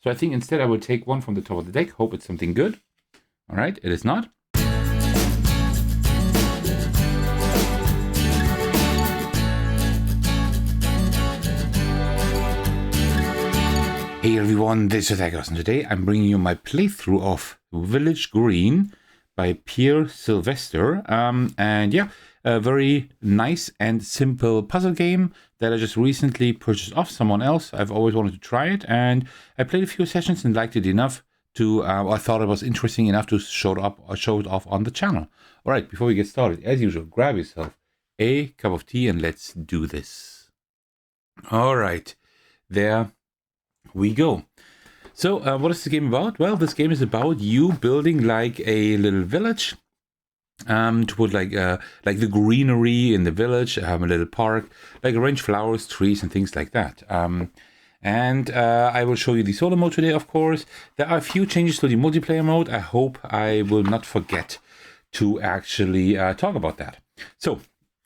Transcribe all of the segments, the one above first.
So I think instead I will take one from the top of the deck, hope it's something good. All right, it is not. Hey everyone, this is Thecos, and today I'm bringing you my playthrough of Village Green by Peer Sylvester. And yeah, a very nice and simple puzzle game that I just recently purchased off someone else. I've always wanted to try it, and I played a few sessions and liked it enough to, I thought it was interesting enough to show it off on the channel. All right, before we get started, as usual, grab yourself a cup of tea and let's do this. All right, there we go. So what is the game about? Well, this game is about you building like a little village to put like the greenery in the village, a little park, like arrange flowers, trees and things like that. And I will show you the solo mode today, of course. There are a few changes to the multiplayer mode. I hope I will not forget to actually talk about that. So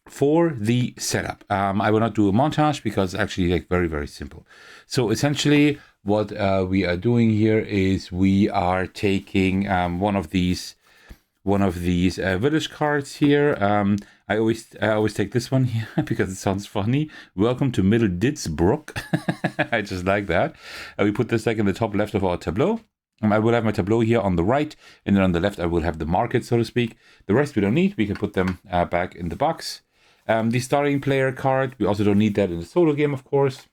for the setup, I will not do a montage because it's actually like very, very simple. So essentially what we are doing here is we are taking one of these village cards here. I always take this one here because it sounds funny. Welcome to Middle Didsbrook. I just like that. We put this like in the top left of our tableau. I will have my tableau here on the right, and then on the left I will have the market, so to speak. The rest we don't need. We can put them back in the box. The starting player card, we also don't need that in the solo game, of course.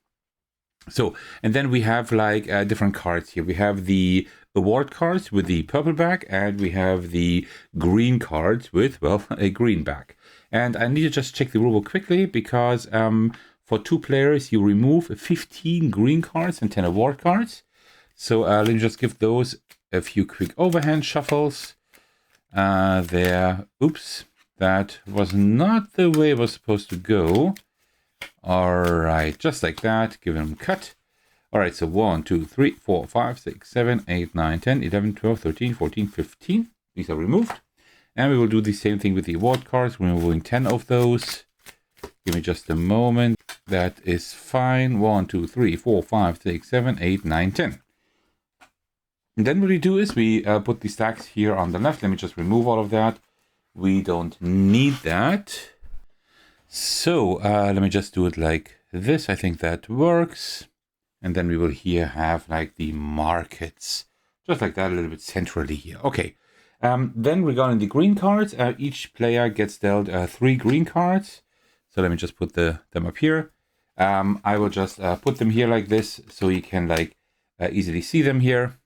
So, and then we have like different cards here. We have the award cards with the purple back, and we have the green cards with, well, a green back. And I need to just check the rulebook quickly because for 2 players, you remove 15 green cards and 10 award cards. So let me just give those a few quick overhand shuffles. There, oops. That was not the way it was supposed to go. All right, just like that. Give them a cut. All right, so 1, 2, 3, 4, 5, 6, 7, 8, 9, 10, 11, 12, 13, 14, 15. These are removed. And we will do the same thing with the award cards, removing 10 of those. Give me just a moment. That is fine. 1, 2, 3, 4, 5, 6, 7, 8, 9, 10. And then what we do is we put the stacks here on the left. Let me just remove all of that. We don't need that. So let me just do it like this. I think that works. And then we will here have like the markets, just like that, a little bit centrally here. Okay. Then regarding the green cards, each player gets dealt 3 green cards. So let me just put them up here. I will just put them here like this so you can like easily see them here.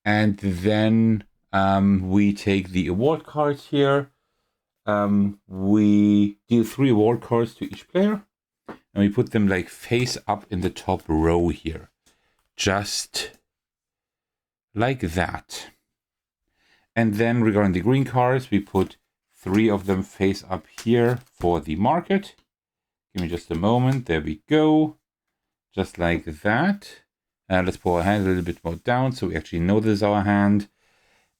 And then we take the award cards here. We deal 3 award cards to each player. And we put them like face up in the top row here. Just like that. And then regarding the green cards, we put 3 of them face up here for the market. Give me just a moment. There we go. Just like that. Let's pull our hand a little bit more down so we actually know this is our hand.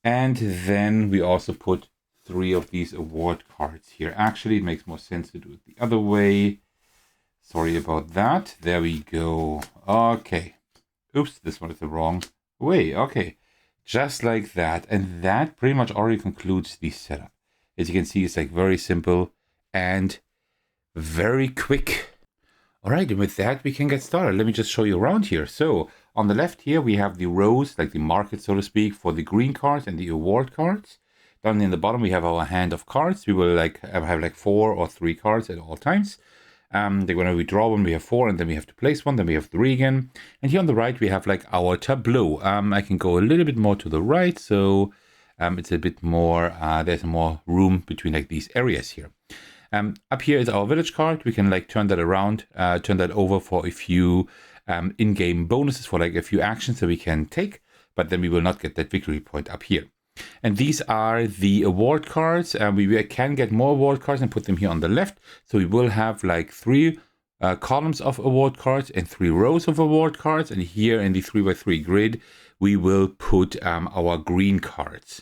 And then we also put 3 of these award cards here. Actually, it makes more sense to do it the other way. Sorry about that. There we go. Okay. Oops, this one is the wrong way. Okay. Just like that. And that pretty much already concludes the setup. As you can see, it's like very simple and very quick. All right, and with that, we can get started. Let me just show you around here. So on the left here, we have the rows, like the market, so to speak, for the green cards and the award cards. Down in the bottom, we have our hand of cards. We will like have like 4 or 3 cards at all times. Whenever we draw one, we have 4, and then we have to place one. Then we have 3 again. And here on the right, we have like our tableau. I can go a little bit more to the right, so it's a bit more. There's more room between like these areas here. Up here is our village card. We can like turn that around, turn that over for a few in-game bonuses for like a few actions that we can take, but then we will not get that victory point up here. And these are the award cards. We can get more award cards and put them here on the left. So we will have like 3 columns of award cards and 3 rows of award cards. And here in the 3x3 grid, we will put our green cards.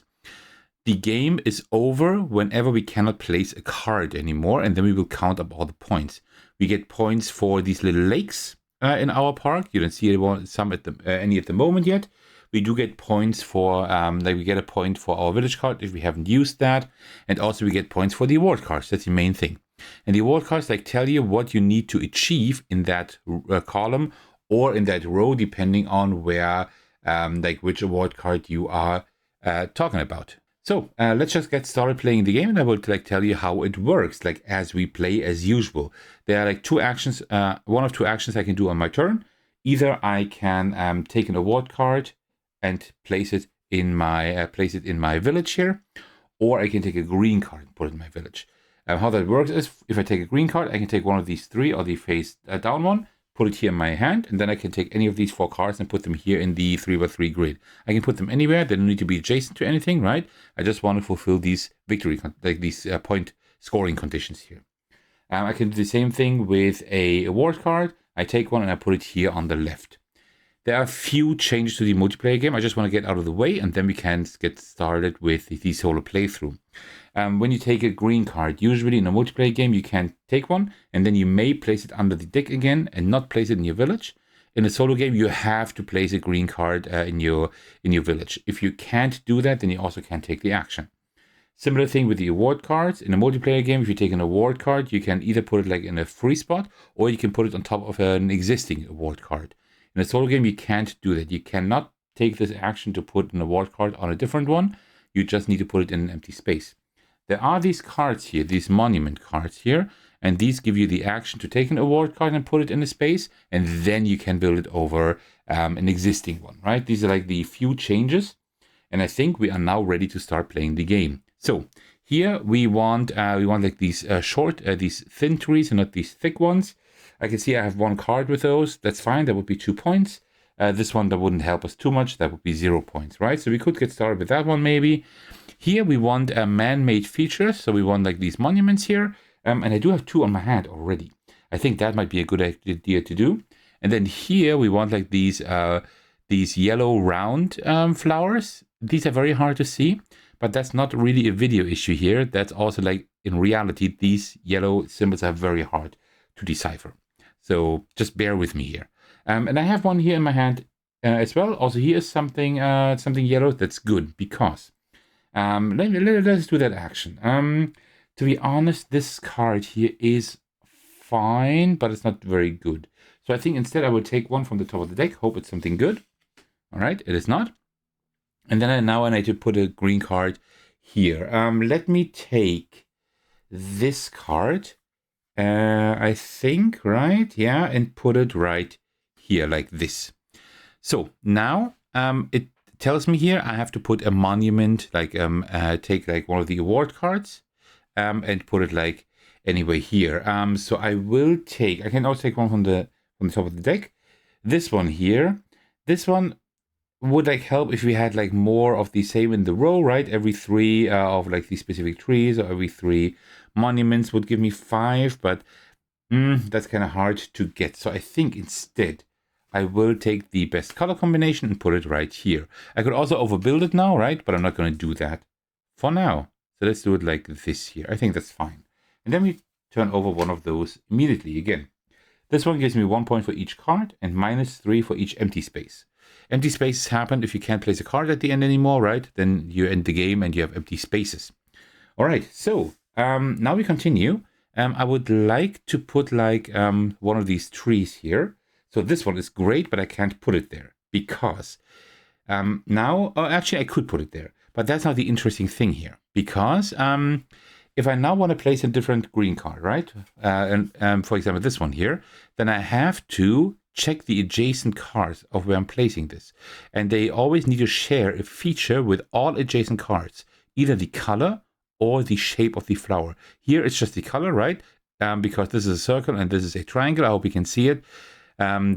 The game is over whenever we cannot place a card anymore, and then we will count up all the points. We get points for these little lakes in our park. You don't see some at any at the moment yet. We do get points for, like we get a point for our village card if we haven't used that. And also we get points for the award cards. That's the main thing. And the award cards like tell you what you need to achieve in that column or in that row, depending on where, like which award card you are talking about. So let's just get started playing the game, and I will like tell you how it works, like as we play as usual. There are like two actions, one of two actions I can do on my turn. Either I can take an award card and place it in my village here, or I can take a green card and put it in my village. How that works is, if I take a green card, I can take one of these three or the face down one, put it here in my hand, and then I can take any of these 4 cards and put them here in the 3x3 grid. I can put them anywhere. They don't need to be adjacent to anything, right? I just want to fulfill these victory, like these point scoring conditions here. I can do the same thing with a award card. I take one and I put it here on the left. There are a few changes to the multiplayer game. I just want to get out of the way, and then we can get started with the solo playthrough. When you take a green card, usually in a multiplayer game, you can take one, and then you may place it under the deck again and not place it in your village. In a solo game, you have to place a green card in your village. If you can't do that, then you also can't take the action. Similar thing with the award cards. In a multiplayer game, if you take an award card, you can either put it like in a free spot, or you can put it on top of an existing award card. In a solo game, you can't do that. You cannot take this action to put an award card on a different one. You just need to put it in an empty space. There are these cards here, these monument cards here, and these give you the action to take an award card and put it in a space, and then you can build it over an existing one, right? These are like the few changes, and I think we are now ready to start playing the game. So here we want like these these thin trees and not these thick ones. I can see I have 1 card with those. That's fine. That would be 2 points. This one, that wouldn't help us too much. That would be 0 points, right? So we could get started with that one maybe. Here we want man-made features. So we want like these monuments here. And I do have 2 on my hand already. I think that might be a good idea to do. And then here we want like these yellow round flowers. These are very hard to see, but that's not really a video issue here. That's also like in reality, these yellow symbols are very hard to decipher. So just bear with me here. And I have one here in my hand as well. Also here is something yellow. That's good because let's do that action. To be honest, this card here is fine, but it's not very good. So I think instead I will take one from the top of the deck. Hope it's something good. All right, it is not. And then now I need to put a green card here. Let me take this card. I think, right? Yeah, and put it right here like this. So now it tells me here I have to put a monument, like take like one of the award cards and put it like anyway here. So I will take, I can also take one from the top of the deck. This one here, this one would like help if we had like more of the same in the row, right? Every 3 of like these specific trees, or every 3 monuments would give me 5, but that's kind of hard to get. So I think instead I will take the best color combination and put it right here. I could also overbuild it now, right? But I'm not going to do that for now. So let's do it like this here. I think that's fine. And then we turn over one of those immediately again. This one gives me 1 point for each card and -3 for each empty space. Empty spaces happen if you can't place a card at the end anymore, right? Then you end the game and you have empty spaces. All right, so now we continue. I would like to put like one of these trees here. So this one is great, but I can't put it there because actually I could put it there, but that's not the interesting thing here. Because if I now want to place a different green card, right? And for example, this one here, then I have to check the adjacent cards of where I'm placing this. And they always need to share a feature with all adjacent cards, either the color or the shape of the flower. Here it's just the color, right? Because this is a circle and this is a triangle. I hope you can see it.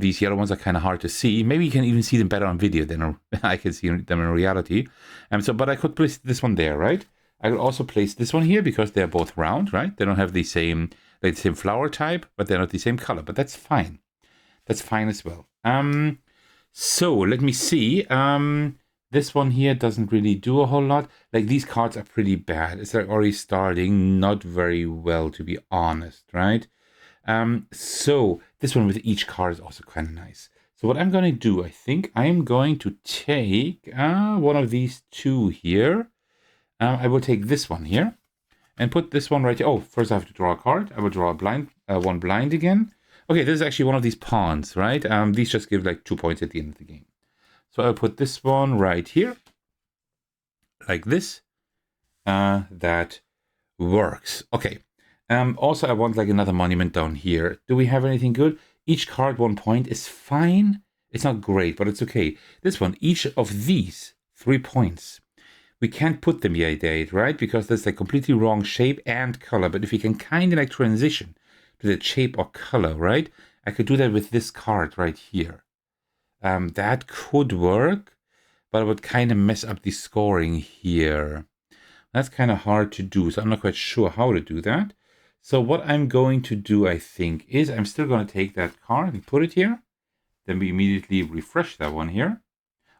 These yellow ones are kind of hard to see. Maybe you can even see them better on video than I can see them in reality. But I could place this one there, right? I could also place this one here because they're both round, right? They don't have the same flower type, but they're not the same color. But that's fine. That's fine as well. So let me see. This one here doesn't really do a whole lot. Like these cards are pretty bad. It's like already starting not very well, to be honest, right? So This one with each card is also kind of nice. So what I'm going to do, I think I'm going to take one of these two here. I will take this one here and put this one right here. Oh, first I have to draw a card. I will draw a blind, one blind again. Okay, this is actually one of these pawns, right? These just give like 2 points at the end of the game. So I'll put this one right here, like this. That works. Okay. Also, I want like another monument down here. Do we have anything good? Each card 1 point is fine. It's not great, but it's okay. This one, each of these 3 points. We can't put them yet, right? Because that's a completely wrong shape and color. But if we can kind of like transition to the shape or color, right? I could do that with this card right here. That could work, but it would kind of mess up the scoring here. That's kind of hard to do, so I'm not quite sure how to do that. So what I'm going to do, I think, is I'm still going to take that card and put it here. Then we immediately refresh that one here.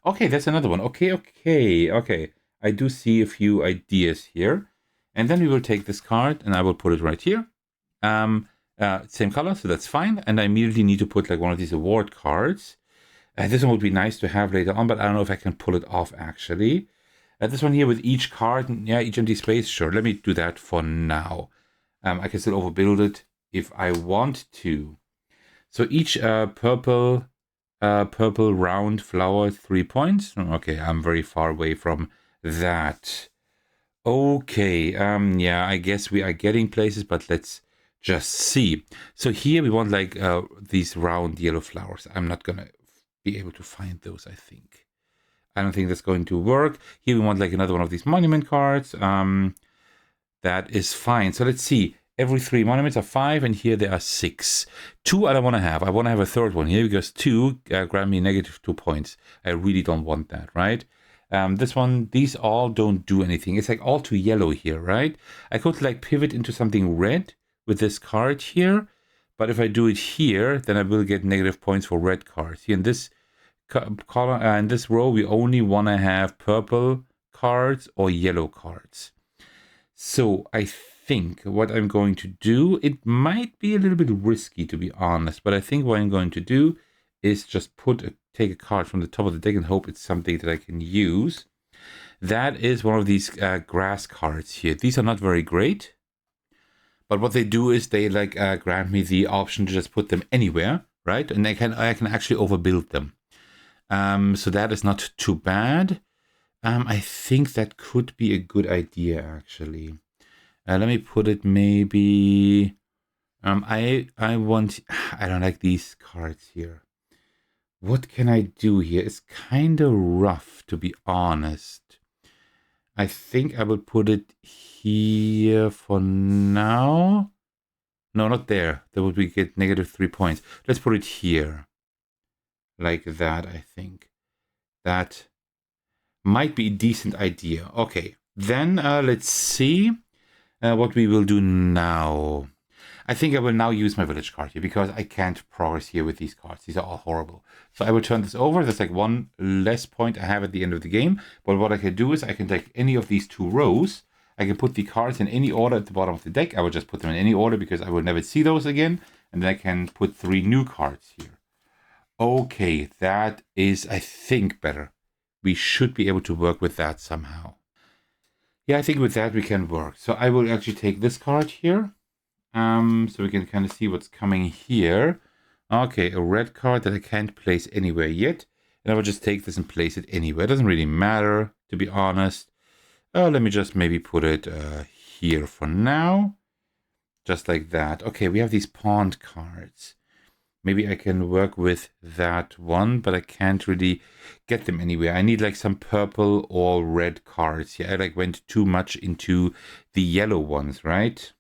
Okay, that's another one. Okay. I do see a few ideas here. And then we will take this card and I will put it right here. Same color, so that's fine. And I immediately need to put like one of these award cards. This one would be nice to have later on, but I don't know if I can pull it off actually. This one here with each card, yeah, each empty space, sure. Let me do that for now. I can still overbuild it if I want to. So each purple round flower, 3 points. Okay, I'm very far away from that. Okay, yeah, I guess we are getting places, but let's just see. So here we want like these round yellow flowers. I'm not gonna be able to find those, I think. I don't think that's going to work. Here we want like another one of these monument cards. That is fine. So let's see. Every 3 monuments are 5, and here there are 6. 2 I don't want to have. I want to have a third one here because 2 grant me negative 2 points. I really don't want that, right? This one, these all don't do anything. It's like all too yellow here, right? I could like pivot into something red with this card here, but if I do it here, then I will get negative points for red cards. Here in this column, in this row, we only want to have purple cards or yellow cards. So I think what I'm going to do, it might be a little bit risky to be honest, but I think what I'm going to do is just take a card from the top of the deck and hope it's something that I can use. That is one of these grass cards here. These are not very great, but what they do is they like grant me the option to just put them anywhere, right? And I can actually overbuild them. So that is not too bad. I think that could be a good idea actually. Let me put it maybe. I don't like these cards here. What can I do here? It's kind of rough, to be honest. I think I will put it here for now. No, not there. That would be get negative 3 points. Let's put it here. Like that, I think. That might be a decent idea. Okay, then let's see what we will do now. I think I will now use my village card here because I can't progress here with these cards. These are all horrible. So I will turn this over. That's like 1 less point I have at the end of the game. But what I can do is I can take any of these 2 rows. I can put the cards in any order at the bottom of the deck. I will just put them in any order because I will never see those again. And then I can put 3 new cards here. Okay, that is, I think, better. We should be able to work with that somehow. Yeah, I think with that we can work. So I will actually take this card here. So we can kind of see what's coming here. Okay, a red card that I can't place anywhere yet. And I will just take this and place it anywhere. It doesn't really matter, to be honest. Let me just maybe put it here for now. Just like that. Okay, we have these pawned cards. Maybe I can work with that one, but I can't really get them anywhere. I need like some purple or red cards here. I like went too much into the yellow ones, right?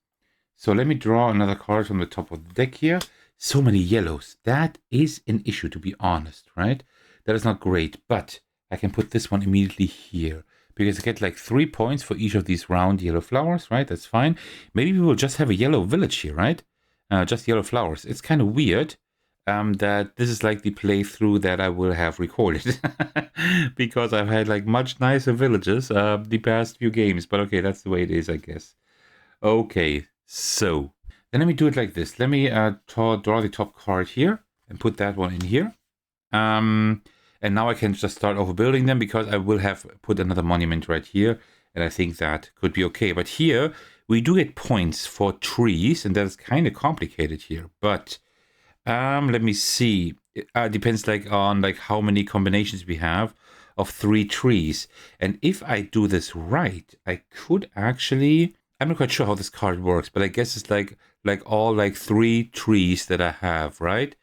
So let me draw another card from the top of the deck here. So many yellows. That is an issue, to be honest, right? That is not great, but I can put this one immediately here because I get like 3 points for each of these round yellow flowers, right? That's fine. Maybe we will just have a yellow village here, right? Just yellow flowers. It's kind of weird that this is like the playthrough that I will have recorded because I've had like much nicer villages the past few games, but okay, that's the way it is, I guess. Okay. So Then let me do it like this. Let me draw the top card here and put that one in here. And now I can just start overbuilding them because I will have put another monument right here. And I think that could be okay. But here we do get points for trees, and that's kind of complicated here. But let me see. It depends like on like how many combinations we have of 3 trees. And if I do this right, I could actually, I'm not quite sure how this card works, but I guess it's like all like 3 trees that I have, right?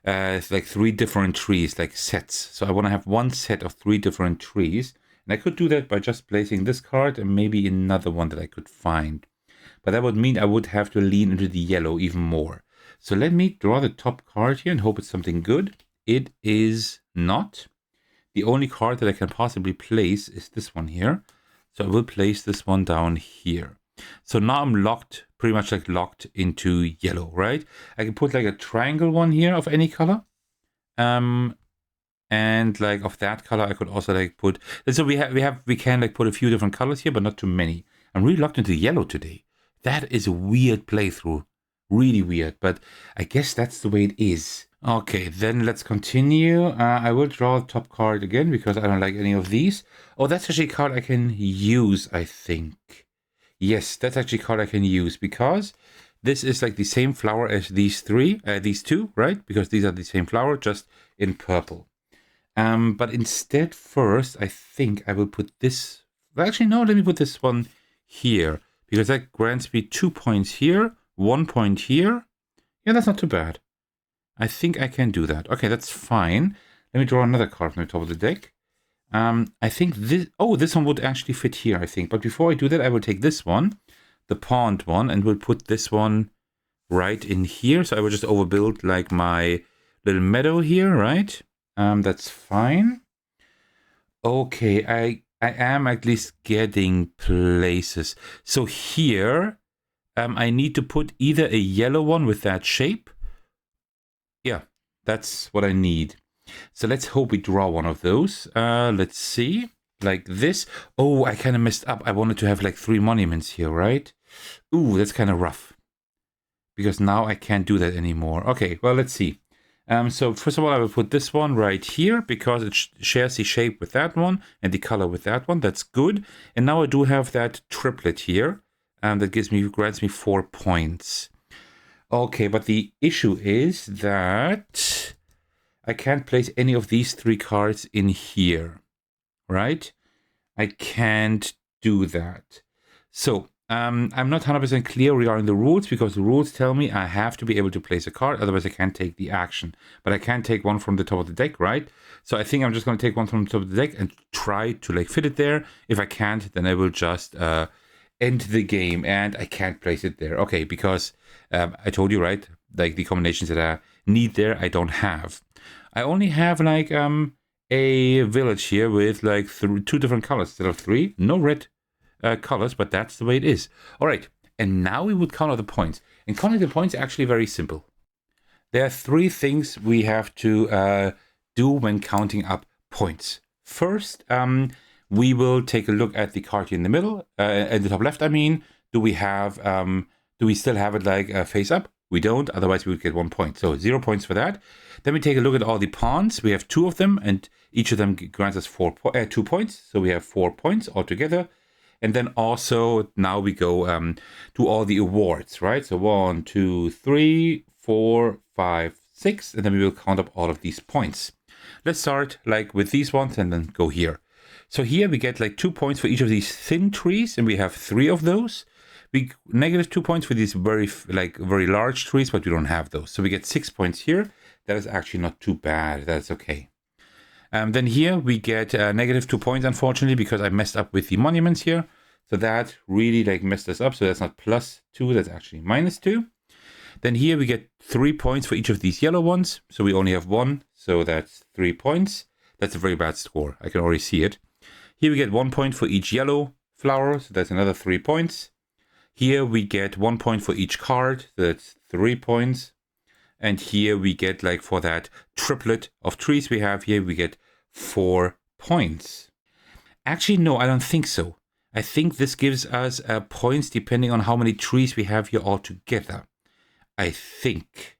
It's like 3 different trees, like sets. So I want to have one set of 3 different trees. And I could do that by just placing this card and maybe another one that I could find. But that would mean I would have to lean into the yellow even more. So let me draw the top card here and hope it's something good. It is not. The only card that I can possibly place is this one here. So I will place this one down here. So now I'm locked, pretty much like locked into yellow, right? I can put like a triangle one here of any color. And like of that color, I could also like put, and so we can like put a few different colors here, but not too many. I'm really locked into yellow today. That is a weird playthrough. Really weird, but I guess that's the way it is. Okay, then let's continue. I will draw the top card again because I don't like any of these. Oh, that's actually a card I can use, I think. Yes, that's actually a card I can use because this is like the same flower as these two, right? Because these are the same flower, just in purple. But instead, first, I think I will put this. Well, actually, no, let me put this one here because that grants me 2 points here, 1 point here. Yeah, that's not too bad. I think I can do that. Okay, that's fine. Let me draw another card from the top of the deck. I think this. Oh, this one would actually fit here, I think. But before I do that, I will take this one, the pond one, and we'll put this one right in here. So I will just overbuild like my little meadow here, right? That's fine. Okay, I am at least getting places. So here, I need to put either a yellow one with that shape. Yeah, that's what I need. So let's hope we draw one of those. Let's see. Like this. Oh, I kind of messed up. I wanted to have like 3 monuments here, right? Ooh, that's kind of rough. Because now I can't do that anymore. Okay, well, let's see. So first of all, I will put this one right here because it shares the shape with that one and the color with that one. That's good. And now I do have that triplet here. That grants me 4 points. Okay, but the issue is that I can't place any of these 3 cards in here, right? I can't do that. So I'm not 100% clear regarding the rules because the rules tell me I have to be able to place a card, otherwise I can't take the action. But I can take one from the top of the deck, right? So I think I'm just going to take one from the top of the deck and try to like fit it there. If I can't, then I will just end the game, and I can't place it there. Okay, because I told you, right? Like the combinations that I need there, I don't have. I only have like a village here with like 2 different colors instead of 3. No red colors, but that's the way it is. All right, and now we would count out the points. And counting the points is actually very simple. There are 3 things we have to do when counting up points. First, we will take a look at the card here in the middle, at the top left. I mean, do we still have it like face up? We don't, otherwise we would get 1 point. So 0 points for that. Then we take a look at all the pawns. We have 2 of them, and each of them grants us 2 points. So we have 4 points altogether. And then also now we go to all the awards, right? So 1, 2, 3, 4, 5, 6, and then we will count up all of these points. Let's start like with these ones and then go here. So here we get like 2 points for each of these thin trees, and we have 3 of those. We negative 2 points for these very large trees, but we don't have those. So we get 6 points here. That is actually not too bad. That's okay. Then here we get negative 2 points, unfortunately, because I messed up with the monuments here. So that really like messed us up. So that's not +2, that's actually -2. Then here we get 3 points for each of these yellow ones. So we only have 1, so that's 3 points. That's a very bad score. I can already see it. Here we get 1 point for each yellow flower, so that's another 3 points. Here we get 1 point for each card, so that's 3 points. And here we get like for that triplet of trees we have here, we get 4 points. Actually, no, I don't think so. I think this gives us points depending on how many trees we have here all together. I think,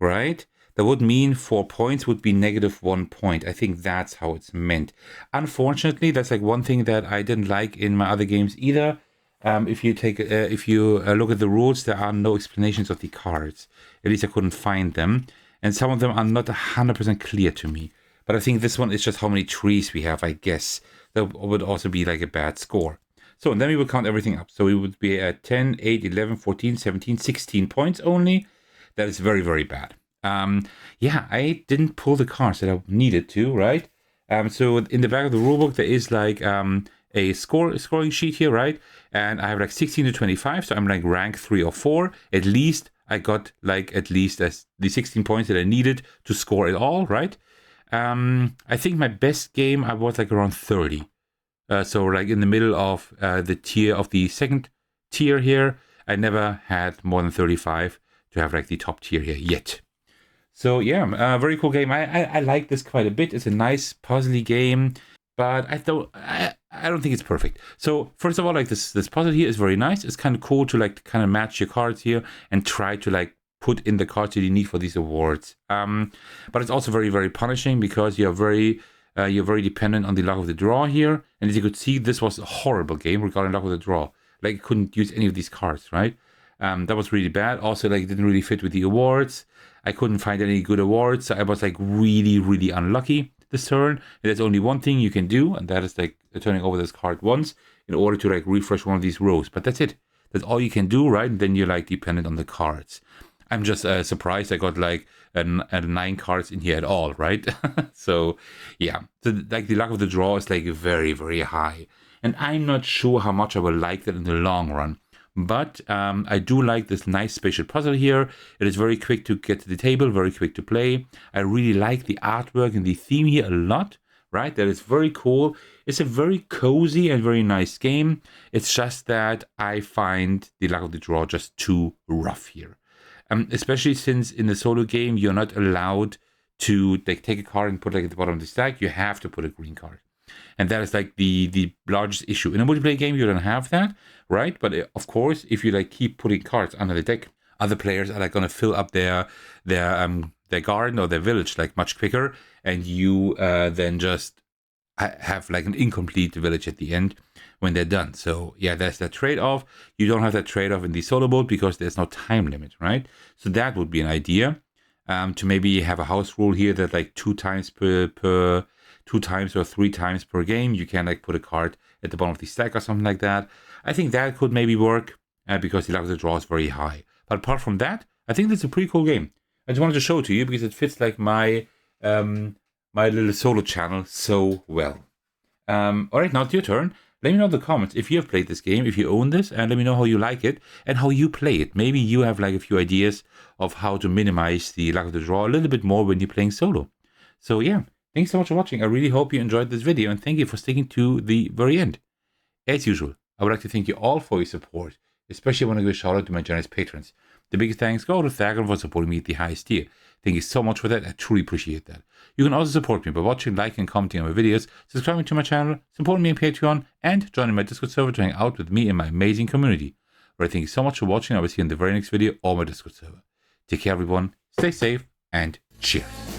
right? That would mean 4 points would be -1 point. I think that's how it's meant. Unfortunately, that's like one thing that I didn't like in my other games either. If you look at the rules, there are no explanations of the cards. At least I couldn't find them, and some of them are not 100% clear to me. But I think this one is just how many trees we have. I guess that would also be like a bad score. So and then we would count everything up. So we would be at 10, 8, 11, 14, 17, 16 points only. That is very, very bad. Yeah, I didn't pull the cards that I needed to, right? So in the back of the rulebook, there is like a scoring sheet here, right? And I have like 16 to 25, so I'm like rank 3 or 4. At least I got like at least the 16 points that I needed to score it all, right? I think my best game, I was like around 30. So like in the middle of the tier of the second tier here. I never had more than 35 to have like the top tier here yet. So yeah, very cool game. I like this quite a bit. It's a nice puzzly game, but I don't think it's perfect. So first of all, like this puzzle here is very nice. It's kind of cool to like kind of match your cards here and try to like put in the cards that you need for these awards. But it's also very, very punishing because you're very dependent on the luck of the draw here. And as you could see, this was a horrible game regarding luck of the draw. Like, you couldn't use any of these cards, right? That was really bad. Also, like, it didn't really fit with the awards. I couldn't find any good awards. So I was like really, really unlucky this turn. And there's only one thing you can do, and that is like turning over this card once in order to like refresh one of these rows. But that's it. That's all you can do, right? And then you're like dependent on the cards. I'm just surprised I got like 9 cards in here at all, right? So yeah, like the luck of the draw is like very, very high. And I'm not sure how much I will like that in the long run. But I do like this nice spatial puzzle here. It is very quick to get to the table, very quick to play. I really like the artwork and the theme here a lot, right? That is very cool. It's a very cozy and very nice game. It's just that I find the luck of the draw just too rough here. Especially since in the solo game, you're not allowed to like take a card and put like at the bottom of the stack. You have to put a green card. And that is like the largest issue. In a multiplayer game, you don't have that, right? But of course, if you like keep putting cards under the deck, other players are like going to fill up their garden or their village like much quicker. And you then just have like an incomplete village at the end when they're done. So yeah, there's that trade-off. You don't have that trade-off in the solo mode because there's no time limit, right? So that would be an idea to maybe have a house rule here that like 2 times per 2 times or 3 times per game you can like put a card at the bottom of the stack or something like that. I think that could maybe work because the luck of the draw is very high. But apart from that, I think that's a pretty cool game. I just wanted to show it to you because it fits like my my little solo channel so well. All right, now it's your turn. Let me know in the comments if you have played this game, if you own this, and let me know how you like it and how you play it. Maybe you have like a few ideas of how to minimize the luck of the draw a little bit more when you're playing solo. So yeah, thanks so much for watching. I really hope you enjoyed this video and thank you for sticking to the very end. As usual, I would like to thank you all for your support, especially when I give a shout out to my generous patrons. The biggest thanks go to Thecos for supporting me at the highest tier. Thank you so much for that. I truly appreciate that. You can also support me by watching, liking, and commenting on my videos, subscribing to my channel, supporting me on Patreon, and joining my Discord server to hang out with me and my amazing community. Alright, thank you so much for watching. I will see you in the very next video or my Discord server. Take care, everyone. Stay safe and cheers.